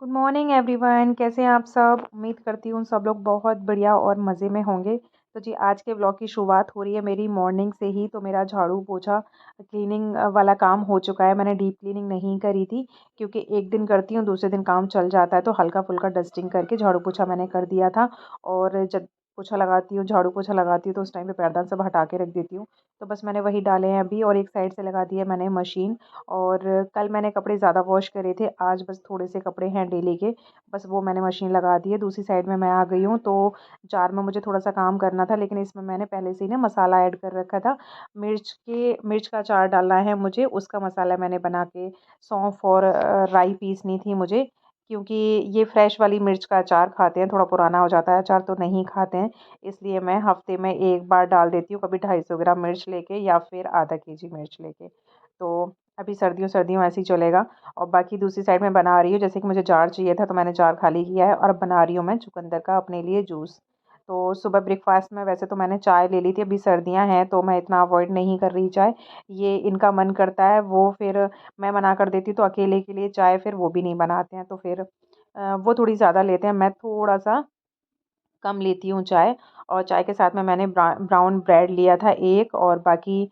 Good morning everyone, कैसे हैं आप सब। उम्मीद करती हूँ सब लोग बहुत बढ़िया और मज़े में होंगे। तो जी आज के ब्लॉग की शुरुआत हो रही है मेरी मॉर्निंग से ही। तो मेरा झाड़ू पोछा क्लीनिंग वाला काम हो चुका है। मैंने डीप क्लीनिंग नहीं करी थी क्योंकि एक दिन करती हूँ दूसरे दिन काम चल जाता है, तो हल्का फुल्का डस्टिंग करके झाड़ू पोछा मैंने कर दिया था। और जब पोछा लगाती हूँ, झाड़ू पोछा लगाती हूँ तो उस टाइम पे पैरदान सब हटा के रख देती हूँ। तो बस मैंने वही डाले हैं अभी, और एक साइड से लगा दी है मैंने मशीन। और कल मैंने कपड़े ज़्यादा वॉश करे थे, आज बस थोड़े से कपड़े हैं डेली के, बस वो मैंने मशीन लगा दी है। दूसरी साइड में मैं आ गई हूँ। तो जार में मुझे थोड़ा सा काम करना था, लेकिन इसमें मैंने पहले से ही ना मसाला ऐड कर रखा था। मिर्च का अचार डालना है मुझे, उसका मसाला मैंने बना के, सौंफ और राई पीसनी थी मुझे, क्योंकि ये फ्रेश वाली मिर्च का अचार खाते हैं, थोड़ा पुराना हो जाता है अचार तो नहीं खाते हैं। इसलिए मैं हफ्ते में एक बार डाल देती हूँ, कभी 250 ग्राम मिर्च लेके या फिर आधा केजी मिर्च लेके। तो अभी सर्दियों सर्दियों ऐसे ही चलेगा। और बाकी दूसरी साइड में बना रही हूँ, जैसे कि मुझे जार चाहिए था तो मैंने जार खाली किया है, और अब बना रही हूँ मैं चुकंदर का अपने लिए जूस। तो सुबह ब्रेकफास्ट में वैसे तो मैंने चाय ले ली थी, अभी सर्दियाँ हैं तो मैं इतना अवॉइड नहीं कर रही चाय। ये इनका मन करता है वो फिर मैं मना कर देती हूँ, तो अकेले के लिए चाय फिर वो भी नहीं बनाते हैं, तो फिर वो थोड़ी ज़्यादा लेते हैं, मैं थोड़ा सा कम लेती हूँ चाय। और चाय के साथ में मैंने ब्राउन ब्रेड लिया था एक, और बाकी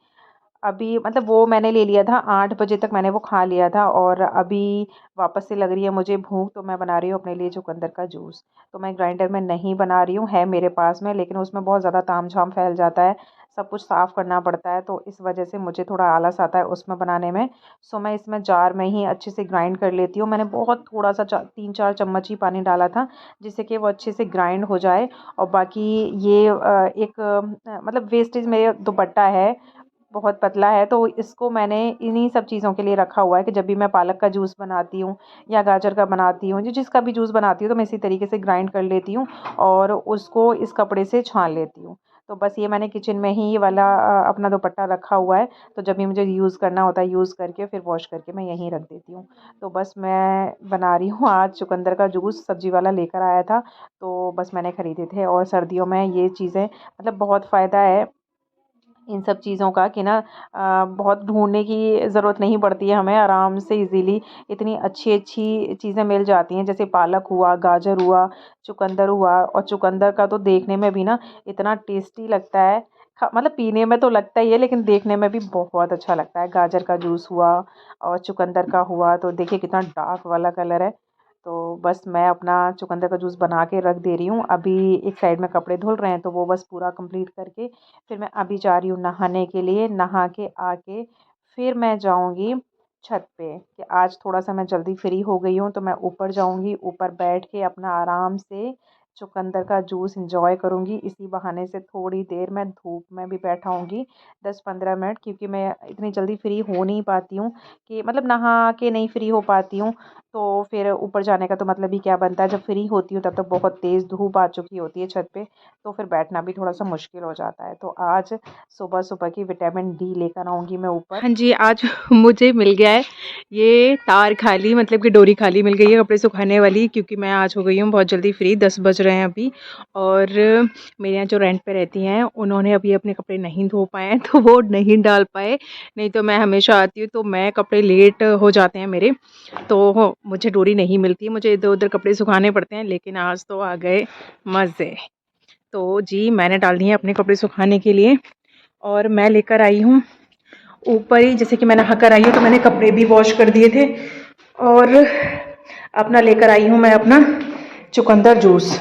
अभी मतलब वो मैंने ले लिया था 8 बजे तक मैंने वो खा लिया था, और अभी वापस से लग रही है मुझे भूख, तो मैं बना रही हूँ अपने लिए चुकंदर का जूस। तो मैं ग्राइंडर में नहीं बना रही हूँ, है मेरे पास में, लेकिन उसमें बहुत ज़्यादा तामझाम फैल जाता है, सब कुछ साफ़ करना पड़ता है, तो इस वजह से मुझे थोड़ा आलस आता है उसमें बनाने में। सो मैं इसमें जार में ही अच्छे से ग्राइंड कर लेती हूँ। मैंने बहुत थोड़ा सा 3-4 चम्मच ही पानी डाला था, जिससे कि वो अच्छे से ग्राइंड हो जाए। और बाकी ये एक मतलब वेस्टेज मेरे दुपट्टा है, बहुत पतला है, तो इसको मैंने इन्हीं सब चीज़ों के लिए रखा हुआ है कि जब भी मैं पालक का जूस बनाती हूँ या गाजर का बनाती हूँ, जिसका भी जूस बनाती हूँ, तो मैं इसी तरीके से ग्राइंड कर लेती हूँ और उसको इस कपड़े से छान लेती हूँ। तो बस ये मैंने किचन में ही ये वाला अपना दुपट्टा रखा हुआ है, तो जब भी मुझे यूज़ करना होता है, यूज़ करके फिर वॉश करके मैं यहीं रख देती हूँ। तो बस मैं बना रही हूँ आज चुकंदर का जूस, सब्ज़ी वाला लेकर आया था, तो बस मैंने ख़रीदे थे। और सर्दियों में ये चीज़ें मतलब बहुत फ़ायदा है इन सब चीज़ों का कि ना बहुत ढूँढने की ज़रूरत नहीं पड़ती है हमें, आराम से इज़ीली इतनी अच्छी-अच्छी चीज़ें मिल जाती हैं, जैसे पालक हुआ, गाजर हुआ, चुकंदर हुआ। और चुकंदर का तो देखने में भी ना इतना टेस्टी लगता है, ख मतलब पीने में तो लगता ही है, लेकिन देखने में भी बहुत अच्छा लगता है। गाजर का जूस हुआ और चुकंदर का हुआ, तो देखिए कितना डार्क वाला कलर है। तो बस मैं अपना चुकंदर का जूस बना के रख दे रही हूँ। अभी एक साइड में कपड़े धुल रहे हैं, तो वो बस पूरा कंप्लीट करके फिर मैं अभी जा रही हूँ नहाने के लिए। नहा के आके फिर मैं जाऊँगी छत पे, कि आज थोड़ा-सा मैं जल्दी फ्री हो गई हूँ, तो मैं ऊपर जाऊँगी, ऊपर बैठ के अपना आराम से चुकंदर का जूस एन्जॉय करूँगी। इसी बहाने से थोड़ी देर मैं धूप में भी बैठाऊँगी 10-15 मिनट, क्योंकि मैं इतनी जल्दी फ्री हो नहीं पाती हूँ, कि मतलब नहा के नहीं फ्री हो पाती हूँ। तो फिर ऊपर जाने का तो मतलब ही क्या बनता है, जब फ्री होती हूँ तब तक बहुत तेज़ धूप आ चुकी होती है छत पे, तो फिर बैठना भी थोड़ा-सा मुश्किल हो जाता है। तो आज सुबह-सुबह की विटामिन डी लेकर आऊँगी मैं ऊपर। हाँ जी, आज मुझे मिल गया है ये तार खाली, मतलब कि डोरी खाली मिल गई है कपड़े सुखाने वाली, क्योंकि मैं आज हो गई हूँ बहुत जल्दी फ्री, 10 बज रहे हैं अभी। और मेरे यहाँ जो रेंट पे रहती हैं, उन्होंने अभी अपने कपड़े नहीं धो पाए हैं, तो वो नहीं डाल पाए। नहीं तो मैं हमेशा आती हूँ, तो मैं कपड़े लेट हो जाते हैं मेरे, तो मुझे डोरी नहीं मिलती, मुझे इधर-उधर कपड़े सुखाने पड़ते हैं। लेकिन आज तो आ गए मज़े। तो जी मैंने डाल दिए अपने कपड़े सुखाने के लिए, और मैं लेकर आई हूँ ऊपर ही, जैसे कि मैं नहा कर आई हूँ तो मैंने कपड़े भी वॉश कर दिए थे, और अपना लेकर आई हूँ मैं अपना चुकंदर जूस।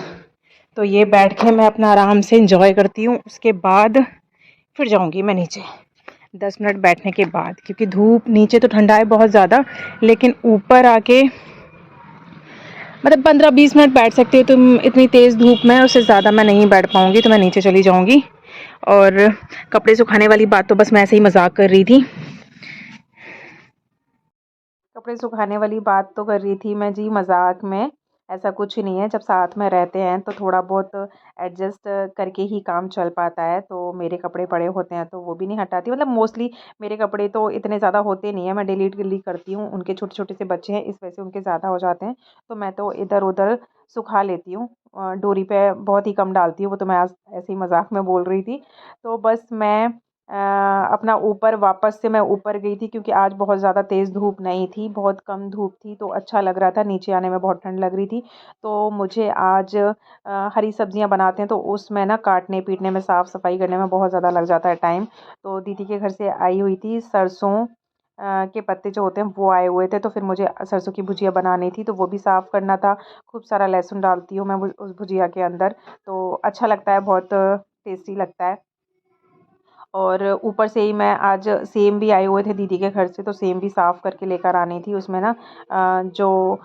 तो ये बैठ के मैं अपना आराम से इंजॉय करती हूँ, उसके बाद फिर जाऊँगी मैं नीचे 10 मिनट बैठने के बाद, क्योंकि धूप नीचे तो ठंडा है बहुत ज़्यादा, लेकिन ऊपर आके मतलब 15-20 मिनट बैठ सकती हो तुम, इतनी तेज़ धूप में उससे ज़्यादा मैं नहीं बैठ पाऊँगी, तो मैं नीचे चली जाऊँगी। और कपड़े सुखाने वाली बात तो बस मैं ऐसे ही मजाक कर रही थी, कपड़े सुखाने वाली बात तो कर रही थी मैं जी मजाक में, ऐसा कुछ नहीं है। जब साथ में रहते हैं तो थोड़ा बहुत एडजस्ट करके ही काम चल पाता है। तो मेरे कपड़े पड़े होते हैं तो वो भी नहीं हटाती, मतलब मोस्टली मेरे कपड़े तो इतने ज़्यादा होते नहीं है, मैं डिलीट डिलीट करती हूँ, उनके छोटे छोटे से बच्चे हैं इस वजह से उनके ज़्यादा हो जाते हैं, तो मैं तो इधर उधर सुखा लेती हूँ। डोरी पे बहुत ही कम डालती हूँ, वो तो मैं आज ऐसे ही मजाक में बोल रही थी। तो बस मैं अपना ऊपर वापस से मैं ऊपर गई थी क्योंकि आज बहुत ज़्यादा तेज़ धूप नहीं थी, बहुत कम धूप थी तो अच्छा लग रहा था, नीचे आने में बहुत ठंड लग रही थी। तो मुझे आज हरी सब्जियां बनाते हैं तो उसमें ना काटने-पीटने में, साफ़-सफ़ाई करने में बहुत ज़्यादा लग जाता है टाइम। तो दीदी के घर से आई हुई थी सरसों के पत्ते जो होते हैं वो आए हुए थे, तो फिर मुझे सरसों की भुजिया बनानी थी तो वो भी साफ़ करना था। खूब सारा लहसुन डालती हूँ मैं वो उस भुजिया के अंदर, तो अच्छा लगता है, बहुत टेस्टी लगता है। और ऊपर से ही मैं आज सेम भी आए हुए थे दीदी के घर से, तो सेम भी साफ़ करके लेकर आनी थी। उसमें ना जो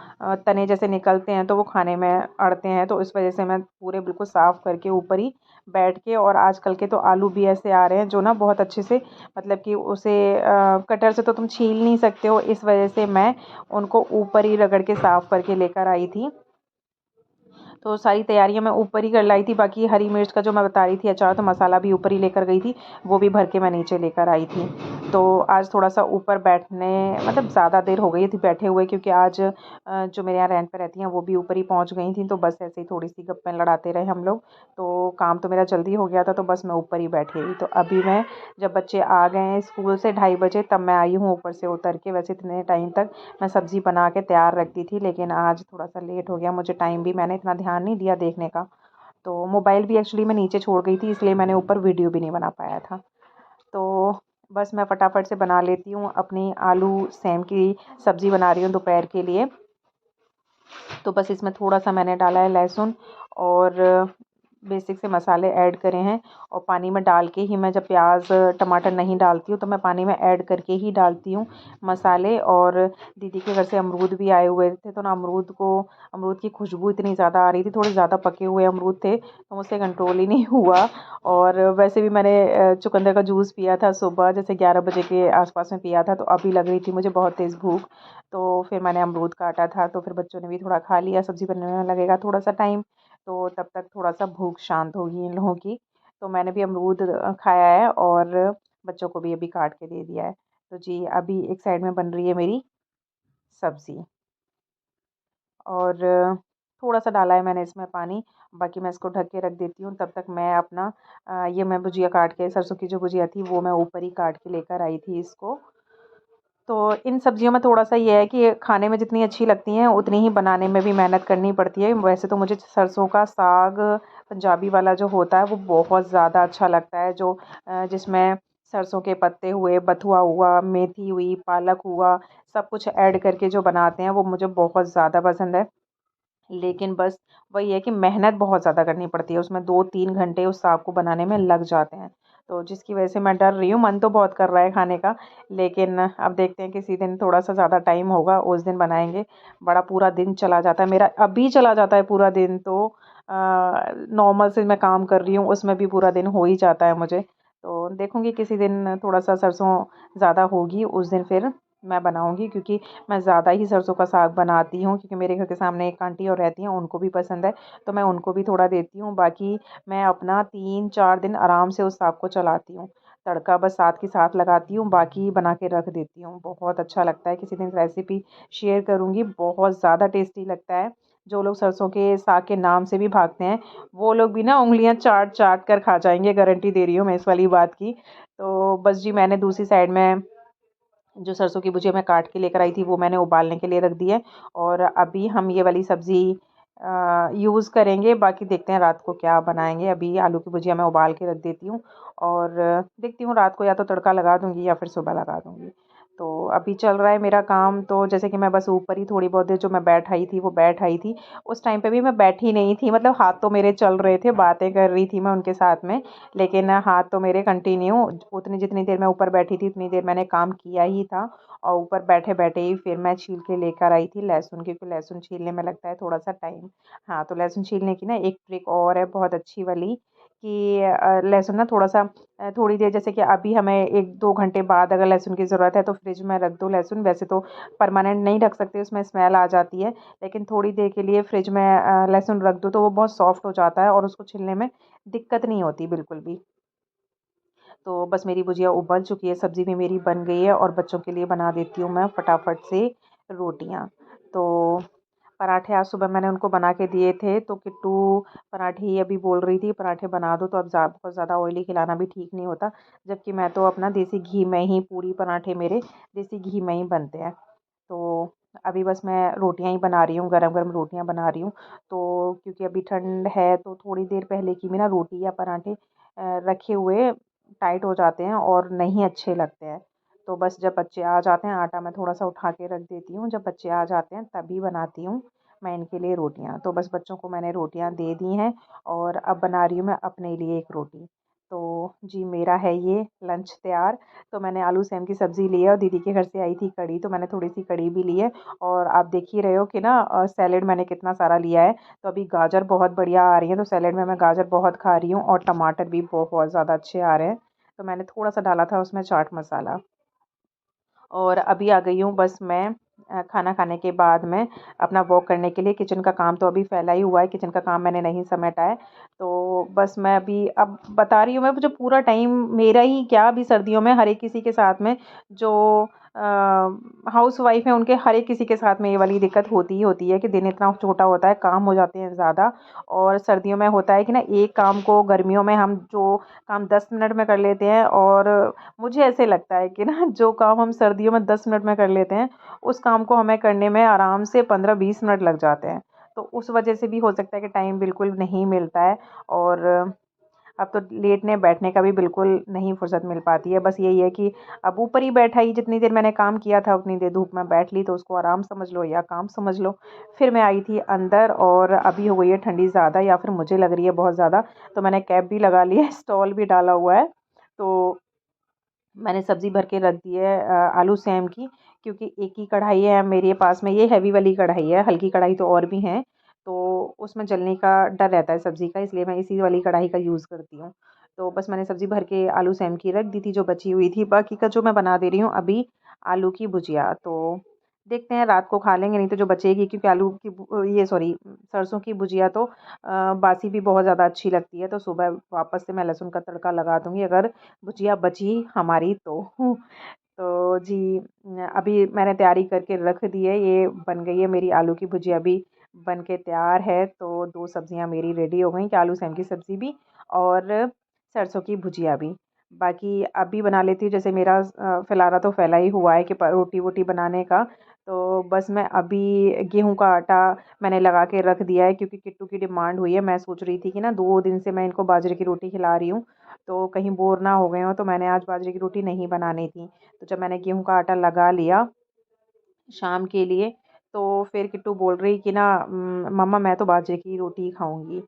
तने जैसे निकलते हैं तो वो खाने में अड़ते हैं, तो इस वजह से मैं पूरे बिल्कुल साफ़ करके ऊपर ही बैठ के, और आजकल के तो आलू भी ऐसे आ रहे हैं जो ना बहुत अच्छे से, मतलब कि उसे कटर से तो तुम छील नहीं सकते हो, इस वजह से मैं उनको ऊपर ही रगड़ के साफ़ करके लेकर आई थी। तो सारी तैयारियाँ मैं ऊपर ही कर लाई थी। बाकी हरी मिर्च का जो मैं बता रही थी अचार, तो मसाला भी ऊपर ही लेकर गई थी, वो भी भर के मैं नीचे लेकर आई थी। तो आज थोड़ा-सा ऊपर बैठने, मतलब ज़्यादा देर हो गई थी बैठे हुए, क्योंकि आज जो मेरे यहाँ रेंट पे रहती हैं वो भी ऊपर ही पहुँच गई थीं, तो बस ऐसे ही थोड़ी-सी गप्पें लड़ाते रहे हम लोग। तो काम तो मेरा जल्दी हो गया था, तो बस मैं ऊपर ही बैठी रही। तो अभी मैं, जब बच्चे आ गए हैं स्कूल से 2:30 बजे, तब मैं आई हूँ ऊपर से उतर के। वैसे इतने टाइम तक मैं सब्ज़ी बना के तैयार रखती थी, लेकिन आज थोड़ा-सा लेट हो गया मुझे, टाइम भी मैंने इतना ध्यान नहीं दिया देखने का। तो मोबाइल भी एक्चुअली मैं नीचे छोड़ गई थी, इसलिए मैंने ऊपर वीडियो भी नहीं बना पाया था। तो बस मैं फटाफट से बना लेती हूँ, अपनी आलू सेम की सब्ज़ी बना रही हूँ दोपहर के लिए। तो बस इसमें थोड़ा-सा मैंने डाला है लहसुन, और बेसिक से मसाले ऐड करे हैं, और पानी में डाल के ही मैं, जब प्याज़ टमाटर नहीं डालती हूँ तो मैं पानी में ऐड करके ही डालती हूँ मसाले। और दीदी के घर से अमरूद भी आए हुए थे, तो ना अमरूद की खुशबू इतनी ज़्यादा आ रही थी, थोड़े ज़्यादा पके हुए अमरूद थे, तो मुझसे कंट्रोल ही नहीं हुआ। और वैसे भी मैंने चुकंदर का जूस पिया था सुबह, जैसे 11 बजे के आस-पास में पिया था, तो अभी लग रही थी मुझे बहुत तेज़ भूख। तो फिर मैंने अमरूद काटा था, तो फिर बच्चों ने भी थोड़ा खा लिया, सब्ज़ी बनने में लगेगा थोड़ा-सा टाइम, तो तब तक थोड़ा-सा भूख शांत होगी इन लोगों की। तो मैंने भी अमरूद खाया है, और बच्चों को भी अभी काट के दे दिया है। तो जी, अभी एक साइड में बन रही है मेरी सब्ज़ी, और थोड़ा-सा डाला है मैंने इसमें पानी, बाकी मैं इसको ढक के रख देती हूँ। तब तक मैं अपना ये मैं भुजिया काट के, सरसों की जो भुजिया थी वो मैं ऊपर ही काट के लेकर आई थी इसको। तो इन सब्जियों में थोड़ा-सा ये है कि खाने में जितनी अच्छी लगती हैं, उतनी ही बनाने में भी मेहनत करनी पड़ती है। वैसे तो मुझे सरसों का साग पंजाबी वाला जो होता है, वो बहुत ज़्यादा अच्छा लगता है, जो जिसमें सरसों के पत्ते हुए, बथुआ हुआ, मेथी हुई, पालक हुआ, सब कुछ ऐड करके जो बनाते हैं, वो मुझे बहुत ज़्यादा पसंद है। लेकिन बस वही है कि मेहनत बहुत ज़्यादा करनी पड़ती है, उसमें 2-3 घंटे उस साग को बनाने में लग जाते हैं। तो जिसकी वजह से मैं डर रही हूँ, मन तो बहुत कर रहा है खाने का, लेकिन अब देखते हैं, किसी दिन थोड़ा-सा ज़्यादा टाइम होगा, उस दिन बनाएँगे। बड़ा पूरा दिन चला जाता है मेरा, अभी चला जाता है पूरा दिन, तो नॉर्मल से मैं काम कर रही हूँ, उसमें भी पूरा दिन हो ही जाता है मुझे। तो देखूँगी, किसी दिन थोड़ा-सा सरसों ज़्यादा होगी, उस दिन फिर मैं बनाऊँगी, क्योंकि मैं ज़्यादा ही सरसों का साग बनाती हूँ, क्योंकि मेरे घर के सामने एक आंटी और रहती हैं, उनको भी पसंद है, तो मैं उनको भी थोड़ा देती हूँ। बाकी मैं अपना 3-4 दिन आराम से उस साग को चलाती हूँ। तड़का बस साथ के साथ लगाती हूँ, बाकी बना के रख देती हूँ। बहुत अच्छा लगता है, किसी दिन रेसिपी शेयर करूँगी, बहुत ज़्यादा टेस्टी लगता है। जो लोग सरसों के साग के नाम से भी भागते हैं, वो लोग भी ना उँगलियाँ चाट-चाट कर खा जाएँगे, गारंटी दे रही हूँ मैं इस वाली बात की। तो बस जी, मैंने दूसरी साइड में जो सरसों की भुजिया मैं काट के लेकर आई थी, वो मैंने उबालने के लिए रख दी है, और अभी हम ये वाली सब्ज़ी यूज़ करेंगे। बाकी देखते हैं रात को क्या बनाएँगे। अभी आलू की भुजिया मैं उबाल के रख देती हूँ, और देखती हूँ रात को या तो तड़का लगा दूँगी या फिर सुबह लगा दूँगी। तो अभी चल रहा है मेरा काम, तो जैसे कि मैं बस ऊपर ही थोड़ी बहुत देर जो मैं बैठ आई थी, वो बैठ आई थी। उस टाइम पे भी मैं बैठी नहीं थी, मतलब हाथ तो मेरे चल रहे थे, बातें कर रही थी मैं उनके साथ में, लेकिन हाथ तो मेरे कंटिन्यू, उतनी जितनी देर मैं ऊपर बैठी थी उतनी देर मैंने काम किया ही था। और ऊपर बैठे-बैठे ही फिर मैं छील के लेकर आई थी लहसुन, क्योंकि लहसुन छीलने में लगता है थोड़ा-सा टाइम। हाँ, तो लहसुन छीलने की ना एक ट्रिक और है बहुत अच्छी वाली, कि लहसुन ना थोड़ा-सा थोड़ी देर, जैसे कि अभी हमें 1-2 घंटे बाद अगर लहसुन की ज़रूरत है तो फ्रिज में रख दो लहसुन। वैसे तो परमानेंट नहीं रख सकते, उसमें स्मेल आ जाती है, लेकिन थोड़ी देर के लिए फ्रिज में लहसुन रख दो तो वो बहुत सॉफ्ट हो जाता है, और उसको छीलने में दिक्कत नहीं होती बिल्कुल भी। तो बस मेरी भुजिया उबल चुकी है, सब्ज़ी भी मेरी बन गई है, और बच्चों के लिए बना देती हूँ मैं फटाफट से रोटियाँ। तो पराठे आज सुबह मैंने उनको बना के दिए थे, तो किट्टू पराठे ही अभी बोल रही थी पराठे बना दो, तो अब बहुत ज़्यादा ऑयली खिलाना भी ठीक नहीं होता, जबकि मैं तो अपना देसी घी में ही पूरी पराठे मेरे देसी घी में ही बनते हैं। तो अभी बस मैं रोटियां ही बना रही हूँ, गरम-गरम रोटियां बना रही हूँ। तो क्योंकि अभी ठंड है तो थोड़ी देर पहले की भी ना रोटी या पराठे रखे हुए टाइट हो जाते हैं और नहीं अच्छे लगते हैं। तो बस जब बच्चे आ जाते हैं आटा मैं थोड़ा-सा उठा के रख देती हूँ, जब बच्चे आ जाते हैं तभी बनाती हूँ मैं इनके लिए रोटियाँ। तो बस बच्चों को मैंने रोटियाँ दे दी हैं और अब बना रही हूँ मैं अपने लिए एक रोटी। तो जी मेरा है ये लंच तैयार। तो मैंने आलू सेम की सब्ज़ी ली है और दीदी के घर से आई थी कढ़ी, तो मैंने थोड़ी-सी कढ़ी भी ली है और आप देख ही रहे हो कि ना सैलेड मैंने कितना सारा लिया है। तो अभी गाजर बहुत बढ़िया आ रही है, तो सैलेड में मैं गाजर बहुत खा रही हूँ और टमाटर भी बहुत ज़्यादा अच्छे आ रहे हैं। तो मैंने थोड़ा-सा डाला था उसमें चाट मसाला। और अभी आ गई हूँ बस मैं खाना खाने के बाद में अपना वॉक करने के लिए। किचन का काम तो अभी फैला ही हुआ है, किचन का काम मैंने नहीं समेटा है। तो बस मैं अभी अब बता रही हूँ मैं, जो पूरा टाइम मेरा ही क्या, अभी सर्दियों में हर एक किसी के साथ में जो हाउसवाइफ है उनके हर एक किसी के साथ में ये वाली दिक्कत होती ही होती है कि दिन इतना छोटा होता है, काम हो जाते हैं ज़्यादा। और सर्दियों में होता है कि ना एक काम को गर्मियों में हम जो काम 10 मिनट में कर लेते हैं, और मुझे ऐसे लगता है कि ना जो काम हम सर्दियों में 10 मिनट में कर लेते हैं उस काम को हमें करने में आराम से 15-20 मिनट लग जाते हैं। तो उस वजह से भी हो सकता है कि टाइम बिल्कुल नहीं मिलता है। और अब तो लेटने बैठने का भी बिल्कुल नहीं फुर्सत मिल पाती है। बस यही है कि अब ऊपर ही बैठा ही, जितनी देर मैंने काम किया था उतनी देर धूप में बैठ ली, तो उसको आराम समझ लो या काम समझ लो। फिर मैं आई थी अंदर और अभी हो गई है ठंडी ज़्यादा, या फिर मुझे लग रही है बहुत ज़्यादा। तो मैंने कैप भी लगा ली है, स्टॉल भी डाला हुआ है। तो मैंने सब्ज़ी भर के रख दी है आलू सेम की, क्योंकि एक ही कढ़ाई है मेरे पास में, ये हैवी वाली कढ़ाई है, हल्की कढ़ाई तो और भी हैं। तो उसमें जलने का डर रहता है सब्ज़ी का, इसलिए मैं इसी वाली कढ़ाई का यूज़ करती हूँ। तो बस मैंने सब्ज़ी भर के आलू सेम की रख दी थी जो बची हुई थी, बाकी का जो मैं बना दे रही हूँ अभी आलू की भुजिया। तो देखते हैं रात को खा लेंगे, नहीं तो जो बचेगी, क्योंकि आलू की ये सॉरी सरसों की भुजिया तो बासी भी बहुत ज़्यादा अच्छी लगती है, तो सुबह वापस से मैं लहसुन का तड़का लगा दूँगी अगर भुजिया बची हमारी तो। तो जी अभी मैंने तैयारी करके रख दी है, ये बन गई है मेरी आलू की भुजिया भी बन के तैयार है। तो 2 सब्जियाँ मेरी रेडी हो गई कि आलू सेम की सब्ज़ी भी और सरसों की भुजिया भी। बाकी अभी बना लेती हूँ, जैसे मेरा फ़िलहाल तो फैला ही हुआ है कि रोटी-वोटी बनाने का। तो बस मैं अभी गेहूँ का आटा मैंने लगा के रख दिया है, क्योंकि किट्टू की डिमांड हुई है। मैं सोच रही थी कि ना 2 दिन से मैं इनको बाजरे की रोटी खिला रही हूँ, तो कहीं बोर ना हो गए हों, तो मैंने आज बाजरे की रोटी नहीं बनानी थी। तो जब मैंने गेहूँ का आटा लगा लिया शाम के लिए, तो फिर किट्टू बोल रही कि ना मम्मा मैं तो बाजरे की रोटी ही खाऊँगी।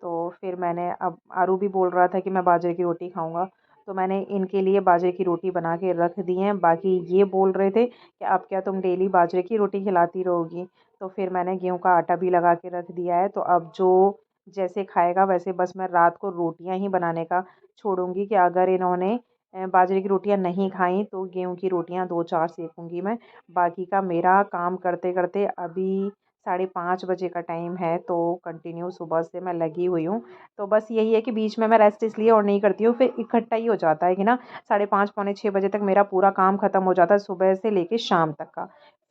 तो फिर मैंने, अब आरू भी बोल रहा था कि मैं बाजरे की रोटी खाऊँगा, तो मैंने इनके लिए बाजरे की रोटी बना के रख दी हैं। बाकी ये बोल रहे थे कि अब क्या तुम डेली बाजरे की रोटी खिलाती रहोगी? तो फिर मैंने गेहूँ का आटा भी लगा के रख दिया है, तो अब जो जैसे खाएगा वैसे, बस मैं रात को रोटियाँ ही बनाने का छोड़ूँगी कि अगर इन्होंने बाजरे की रोटियाँ नहीं खाईं तो गेहूँ की रोटियाँ 2-4 सेकूँगी मैं। बाकी का मेरा काम करते-करते अभी 5:30 बजे का टाइम है, तो कंटिन्यू सुबह से मैं लगी हुई हूँ। तो बस यही है कि बीच में मैं रेस्ट इसलिए और नहीं करती हूँ, फिर इकट्ठा ही हो जाता है कि ना 5:30 पौने 6 बजे तक मेरा पूरा काम ख़त्म हो जाता है, सुबह से लेके शाम तक का।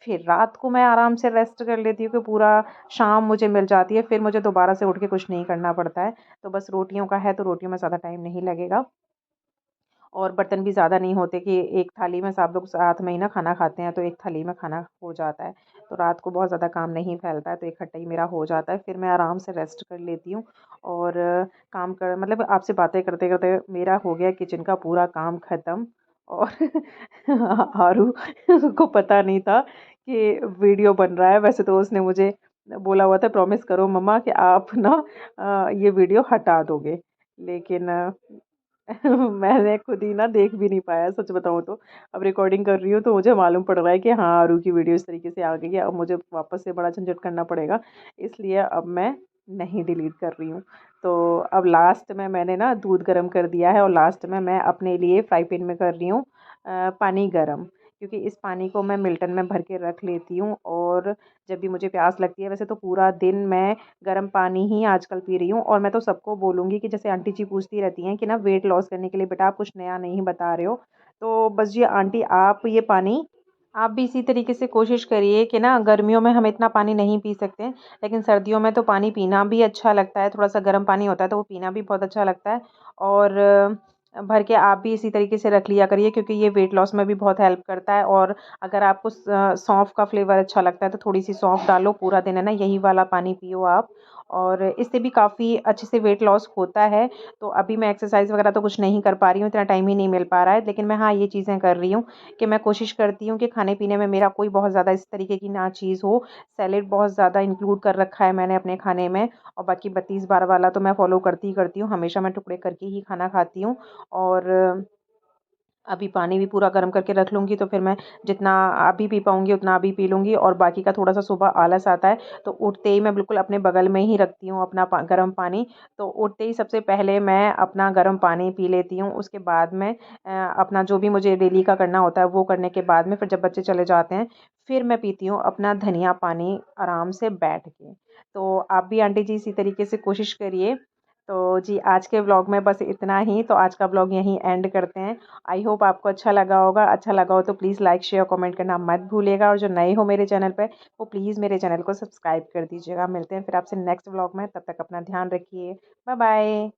फिर रात को मैं आराम से रेस्ट कर लेती हूँ कि पूरा शाम मुझे मिल जाती है, फिर मुझे दोबारा से उठ के कुछ नहीं करना पड़ता है। तो बस रोटियों का है, तो रोटियों में ज़्यादा टाइम नहीं लगेगा। और बर्तन भी ज़्यादा नहीं होते कि एक थाली में सब लोग साथ में ही ना खाना खाते हैं, तो एक थाली में खाना हो जाता है। तो रात को बहुत ज़्यादा काम नहीं फैलता है, तो इकट्ठा ही मेरा हो जाता है। फिर मैं आराम से रेस्ट कर लेती हूँ और काम कर मतलब आपसे बातें करते-करते मेरा हो गया किचन का पूरा काम ख़त्म। और आरू को पता नहीं था कि वीडियो बन रहा है। वैसे तो उसने मुझे बोला हुआ था प्रॉमिस करो मम्मा कि आप ना ये वीडियो हटा दोगे। लेकिन मैंने खुद ही ना देख भी नहीं पाया, सच बताऊँ तो। अब रिकॉर्डिंग कर रही हूँ तो मुझे मालूम पड़ रहा है कि हाँ, आरू की वीडियो इस तरीके से आ गई है। अब मुझे वापस से बड़ा झंझट करना पड़ेगा, इसलिए अब मैं नहीं डिलीट कर रही हूँ। तो अब लास्ट में मैंने ना दूध गर्म कर दिया है और लास्ट में मैं अपने लिए फ्राई पैन में कर रही हूँ पानी गरम, क्योंकि इस पानी को मैं मिल्टन में भर के रख लेती हूँ और जब भी मुझे प्यास लगती है, वैसे तो पूरा दिन मैं गर्म पानी ही आजकल पी रही हूँ। और मैं तो सबको बोलूँगी कि जैसे आंटी जी पूछती रहती हैं कि ना वेट लॉस करने के लिए बेटा आप कुछ नया नहीं बता रहे हो, तो बस जी आंटी आप ये पानी आप भी इसी तरीके से कोशिश करिए कि ना गर्मियों में हम इतना पानी नहीं पी सकते हैं, लेकिन सर्दियों में तो पानी पीना भी अच्छा लगता है, थोड़ा-सा गर्म पानी होता है तो वो पीना भी बहुत अच्छा लगता है। और भर के आप भी इसी तरीके से रख लिया करिए, क्योंकि ये वेट लॉस में भी बहुत हेल्प करता है। और अगर आपको सौंफ का फ्लेवर अच्छा लगता है तो थोड़ी-सी सौंफ डालो, पूरा दिन है ना यही वाला पानी पियो आप, और इससे भी काफ़ी अच्छे से वेट लॉस होता है। तो अभी मैं एक्सरसाइज़ वगैरह तो कुछ नहीं कर पा रही हूँ, इतना टाइम ही नहीं मिल पा रहा है, लेकिन मैं हाँ, ये चीज़ें कर रही हूँ कि मैं कोशिश करती हूँ कि खाने-पीने में मेरा कोई बहुत ज़्यादा इस तरीके की ना चीज़ हो। सैलेड बहुत ज़्यादा इंक्लूड कर रखा है मैंने अपने खाने में, और बाकी 32-12 वाला तो मैं फ़ॉलो करती ही करती हूँ। हमेशा मैं टुकड़े करके ही खाना खाती हूँ। और अभी पानी भी पूरा गर्म करके रख लूँगी, तो फिर मैं जितना अभी पी पाऊँगी उतना अभी पी लूँगी, और बाकी का थोड़ा-सा सुबह आलस आता है, तो उठते ही मैं बिल्कुल अपने बगल में ही रखती हूँ अपना गर्म पानी। तो उठते ही सबसे पहले मैं अपना गर्म पानी पी लेती हूँ, उसके बाद में अपना जो भी मुझे डेली का करना होता है वो करने के बाद में फिर जब बच्चे चले जाते हैं, फिर मैं पीती हूँ अपना धनिया पानी आराम से बैठ के। तो आप भी आंटी जी इसी तरीके से कोशिश करिए। तो जी, आज के व्लॉग में बस इतना ही, तो आज का व्लॉग यहीं एंड करते हैं। आई होप आपको अच्छा लगा होगा। अच्छा लगा हो तो प्लीज़ लाइक, शेयर, कमेंट करना मत भूलिएगा, और जो नए हो मेरे चैनल पे, वो प्लीज़ मेरे चैनल को सब्सक्राइब कर दीजिएगा। मिलते हैं फिर आपसे नेक्स्ट व्लॉग में, तब तक अपना ध्यान रखिए। Bye bye.